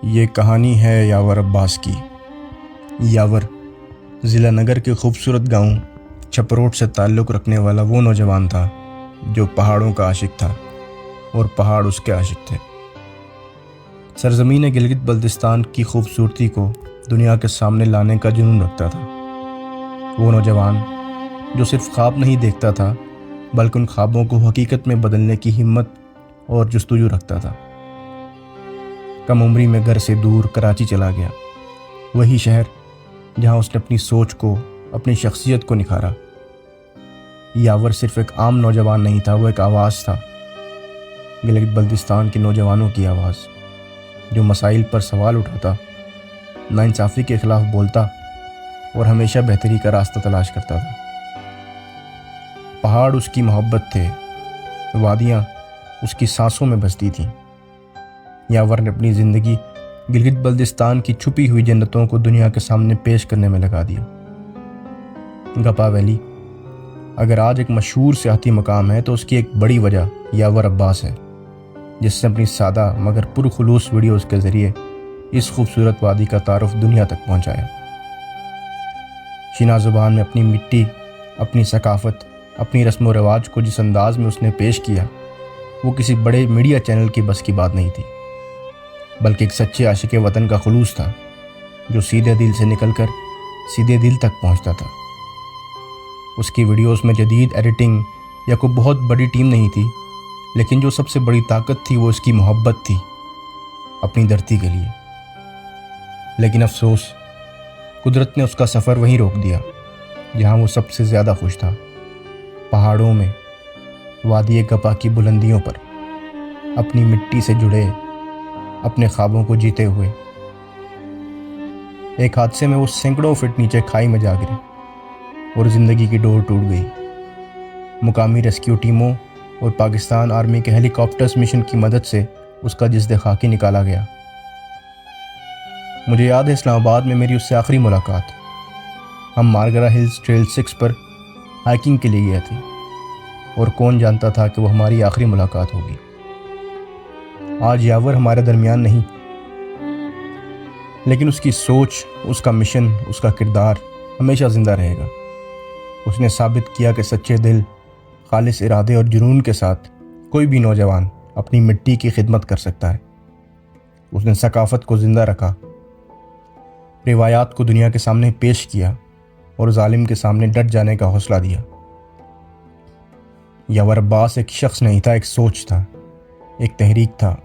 یہ کہانی ہے یاور عباس کی۔ یاور ضلع نگر کے خوبصورت گاؤں چھپروٹ سے تعلق رکھنے والا وہ نوجوان تھا جو پہاڑوں کا عاشق تھا اور پہاڑ اس کے عاشق تھے۔ سرزمین گلگت بلتستان کی خوبصورتی کو دنیا کے سامنے لانے کا جنون رکھتا تھا۔ وہ نوجوان جو صرف خواب نہیں دیکھتا تھا بلکہ ان خوابوں کو حقیقت میں بدلنے کی ہمت اور جستجو رکھتا تھا۔ کم عمری میں گھر سے دور کراچی چلا گیا، وہی شہر جہاں اس نے اپنی سوچ کو، اپنی شخصیت کو نکھارا۔ یاور صرف ایک عام نوجوان نہیں تھا، وہ ایک آواز تھا، گلگت بلتستان کے نوجوانوں کی آواز، جو مسائل پر سوال اٹھاتا، ناانصافی کے خلاف بولتا اور ہمیشہ بہتری کا راستہ تلاش کرتا تھا۔ پہاڑ اس کی محبت تھے، وادیاں اس کی سانسوں میں بستی تھیں۔ یاور نے اپنی زندگی گلگت بلتستان کی چھپی ہوئی جنتوں کو دنیا کے سامنے پیش کرنے میں لگا دیا۔ گپا ویلی اگر آج ایک مشہور سیاحتی مقام ہے تو اس کی ایک بڑی وجہ یاور عباس ہے، جس نے اپنی سادہ مگر پرخلوص ویڈیوز کے ذریعے اس خوبصورت وادی کا تعارف دنیا تک پہنچایا۔ شینا زبان میں اپنی مٹی، اپنی ثقافت، اپنی رسم و رواج کو جس انداز میں اس نے پیش کیا، وہ کسی بڑے میڈیا چینل کی بس کی بات نہیں تھی، بلکہ ایک سچے عاشق وطن کا خلوص تھا، جو سیدھے دل سے نکل کر سیدھے دل تک پہنچتا تھا۔ اس کی ویڈیوز میں جدید ایڈیٹنگ یا کوئی بہت بڑی ٹیم نہیں تھی، لیکن جو سب سے بڑی طاقت تھی وہ اس کی محبت تھی اپنی دھرتی کے لیے۔ لیکن افسوس، قدرت نے اس کا سفر وہیں روک دیا جہاں وہ سب سے زیادہ خوش تھا، پہاڑوں میں، وادی گپا کی بلندیوں پر، اپنی مٹی سے جڑے، اپنے خوابوں کو جیتے ہوئے۔ ایک حادثے میں وہ سینکڑوں فٹ نیچے کھائی میں جا گرے اور زندگی کی ڈور ٹوٹ گئی۔ مقامی ریسکیو ٹیموں اور پاکستان آرمی کے ہیلی کاپٹرز مشن کی مدد سے اس کا جسد خاکی نکالا گیا۔ مجھے یاد ہے اسلام آباد میں میری اس سے آخری ملاقات۔ ہم مارگرا ہلز ٹریل 6 پر ہائکنگ کے لیے گئے تھے، اور کون جانتا تھا کہ وہ ہماری آخری ملاقات ہوگی۔ آج یاور ہمارے درمیان نہیں، لیکن اس کی سوچ، اس کا مشن، اس کا کردار ہمیشہ زندہ رہے گا۔ اس نے ثابت کیا کہ سچے دل، خالص ارادے اور جنون کے ساتھ کوئی بھی نوجوان اپنی مٹی کی خدمت کر سکتا ہے۔ اس نے ثقافت کو زندہ رکھا، روایات کو دنیا کے سامنے پیش کیا اور ظالم کے سامنے ڈٹ جانے کا حوصلہ دیا۔ یاور عباس ایک شخص نہیں تھا، ایک سوچ تھا، ایک تحریک تھا،